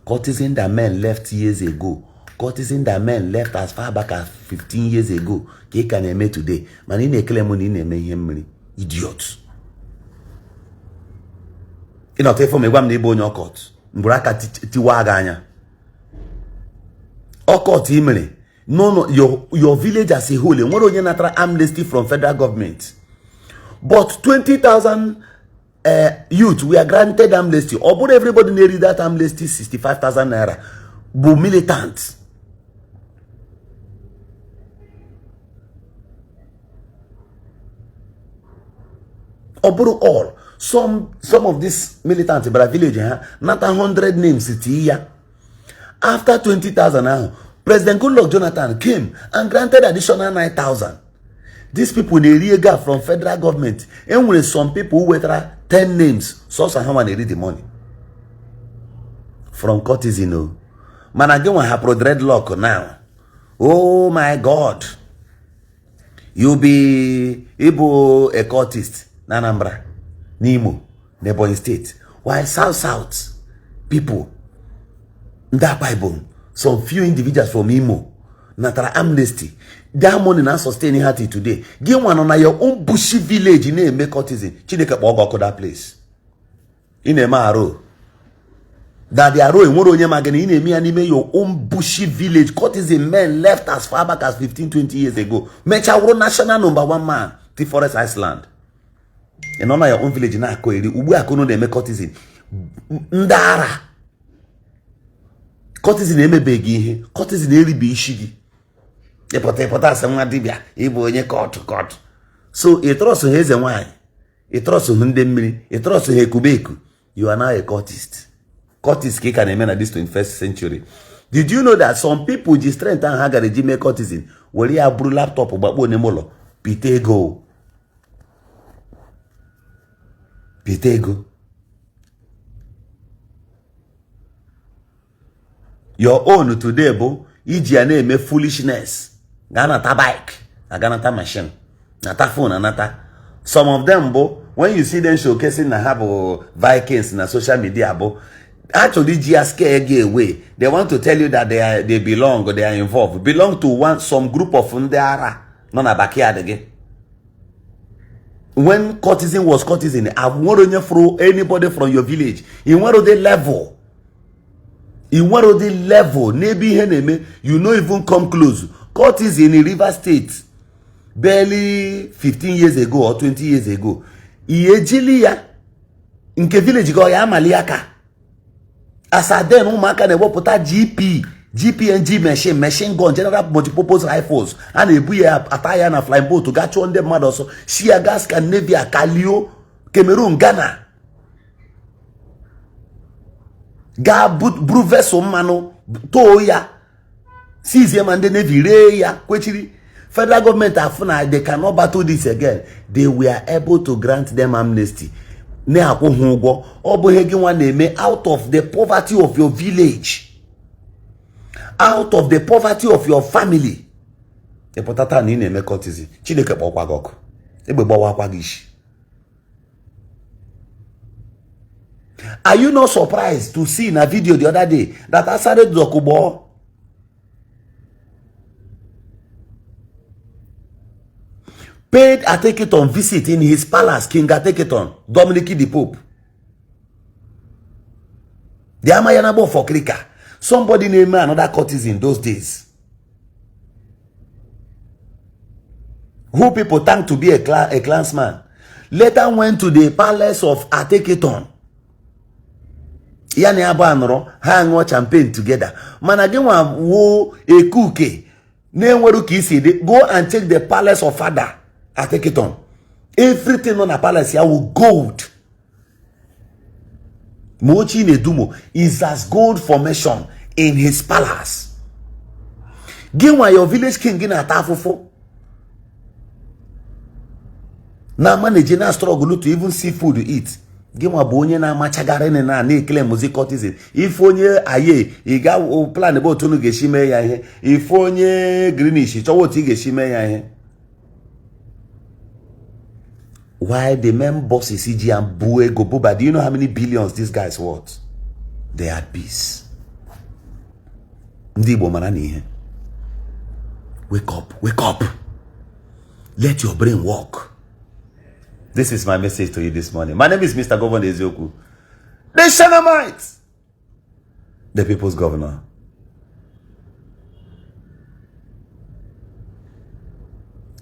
Courtesan that men left years ago. Courtesan that men left as far back as 15 years ago. Ka ị ka na-eme today. Man, ị na-claim na ị na-eme ihe mmiri. Idiot. Ị nọta ifo megwa m na ịbụ onye ọkọt. Mbụrụ aka tiwa aga anya. Ọkọt ị mere. No, your village as a whole. Nwere onye natara amnesty from federal government. But 20,000 youth were granted amnesty. Or everybody needed that amnesty 65,000 naira. Bu militants. Or all. Some of these militants in the village, not 100 names. After 20,000 now, President Goodluck Jonathan came and granted additional 9,000. These people they really from federal government. And with some people who were 10 names, so how they read the money from courtesan. Man, again, I have pro dreadlock now. Oh my God, you be Igbo a courtist, Nanambra, Nimo, neighboring state. Why South people? That Bible, some few individuals from Imo, Natara amnesty. That money now sustaining her today. Give one on your own bushy village in a make courtesan. Chineke Bogoko that place. In a maro. That the arrow in Moro Yamagani in a me anime your own bushy village. Courtesan men left as far back as 15-20 years ago. Mecha national #1 man. The Forest Iceland. And on your own village in Akoiri. Ubu Akono de make courtesan. Ndara. Courtesan eme begi. Courtesan eri be Ishi. Dibia, Igbo onye court. So a trust his and why? A trust Hundemiri, a trust Hekubeku. You are now a courtist. Courtist cake and a man at this 21st century. Did you know that some people just strength and haga regime courtesan? Well, you have laptop about Bonemolo. Pitego. Your own today, bo, iji name foolishness. Ganata bike, a ganata machine, nata phone, anata. Some of them, bo, when you see them showcasing na have Vikings na social media, bo, actually just scare away. They want to tell you that they belong or they are involved. Belong to some group of Ndara, not a backyard again. When courtesan was courtesan, I want to throw anybody from your village. In what are they level? In what are they level? Maybe you know even come close. Courtesan in River State, barely 15 years ago or 20 years ago. Iyejilia, inke village go ya maliaka. Asaden umaka ne wopota GPNG machine gun, general multipurpose rifles, and a buya Attire na flying boat to get on them mad also. Isiagu, Scandinavia, Kalio, Cameroon, Ghana. Ga bruveso mano toya. Seize him and the Navy Reya, Kwechiri. Federal government afuna they cannot battle this again. They were able to grant them amnesty. Ne akohungo obohegi one name out of the poverty of your village, out of the poverty of your family. E potata ni name courtesan. Chineke kpokwa gok. Egbe gbawa akwa gishi. Are you not surprised to see in a video the other day that Asare Dokubo paid Ateketon visit in his palace, King Ateketon, Dominic the Pope? The Amayanabo for Krika. Somebody named another courtesan those days. Who people thanked to be a clansman. Later went to the palace of Ateketon. Yani abanro hang watch champagne together. Man again wo ekuke. Nenweru kisi go and check the palace of father Ateketon. Everything on the palace here will gold. Mochi Nedumo is as gold formation in his palace. Ginwa your village king in atafufo. Na manage na struggle to even see food to eat. Gima bonye na machagare na claim music courtesan. If onye aye, iga plan about tunu geshime ya ihe. If onye greenish, chowo ti geshime ya ihe. Why the men boss is Iri Ji and Buego Boba? Do you know how many billions these guys worth? They had peace. Ndi Igbo manani. Wake up, wake up. Let your brain work. This is my message to you this morning. My name is Mr. Governor Ezeaku. The Shanamites. The people's governor.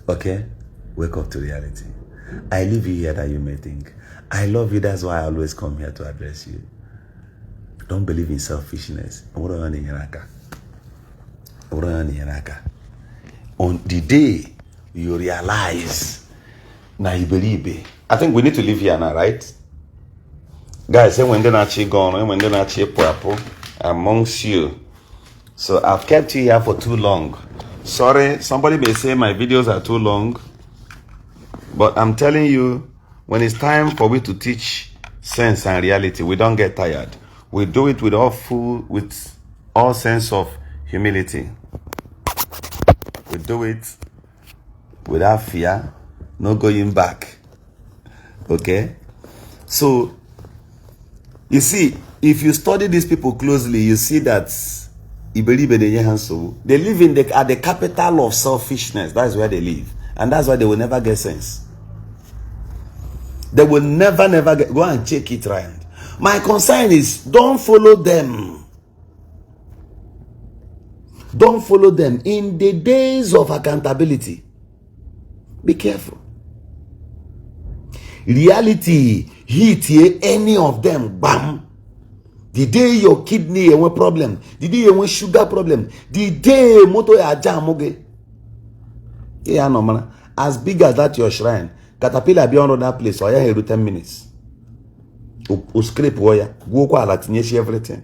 Okay? Wake up to reality. I leave you here that you may think. I love you, that's why I always come here to address you. Don't believe in selfishness. On the day you realize, now you believe it. I think we need to leave here now, right? Guys, when they're not gone, when they're not amongst you. So I've kept you here for too long. Sorry, somebody may say my videos are too long. But I'm telling you, when it's time for me to teach sense and reality, we don't get tired. We do it with all sense of humility. We do it without fear, no going back. Okay? So, you see, if you study these people closely, you see that they live at the capital of selfishness. That's where they live. And that's why they will never get sense. They will never get. Go and check it right. My concern is, don't follow them. Don't follow them. In the days of accountability, be careful. Reality hit any of them, bam. The day your kidney have a problem, the day you have sugar problem, the day motor ya jam oge. Yeah, no man. As big as that your shrine, caterpillar be on that place, or you 10 minutes. U scrape wire, go kwa latineshi everything.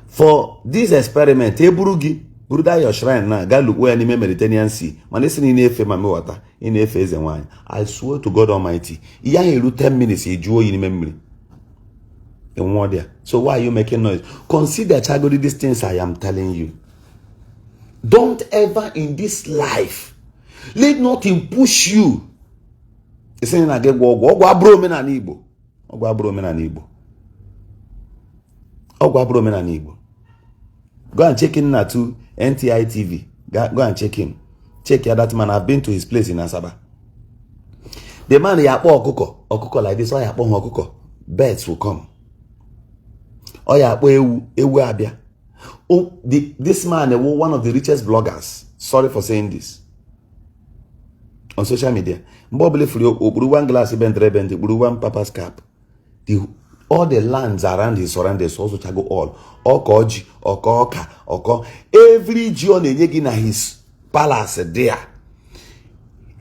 For this experiment, burugi, buruda your shrine na, ga look where any Mediterranean Sea. Man, listen in efe mame water, in efe is wine. I swear to God Almighty, iya 10 minutes, you draw in memory. In one day. So why are you making noise? Consider chagodi these things I am telling you. Don't ever in this life let nothing push you. It's saying I get Omenala Igbo. Omenala Igbo. Go and check in na to NTI TV. Go and check him. Check here that man. I've been to his place in Asaba. The man yapo okuko like this. Why yapo okuko? Birds will come. Oh yeah, ewu abia. Oh, this man, one of the richest bloggers. Sorry for saying this. On social media. Bobble for one glass one papa's cap. All the lands around his surroundings also go all. Okoji, Okoka, Oko. Every John in his palace there.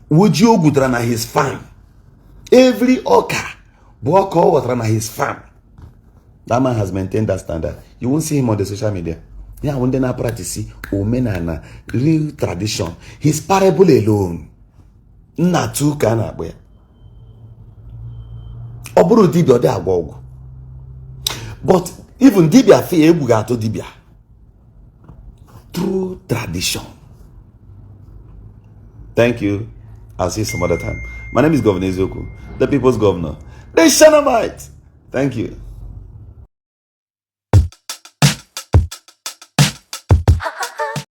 Would you go na his farm? Every Oka, Boko water na his farm. That man has maintained that standard. You won't see him on the social media. Yeah, when they not practice Omenala, real tradition. His parable alone. Not too kana boy. Oburu Dibia de agwogu. But even Dibia fe ebuga to Dibia. True tradition. Thank you. I'll see you some other time. My name is Governor Ezeaku, the people's governor. The Shanamites. Thank you.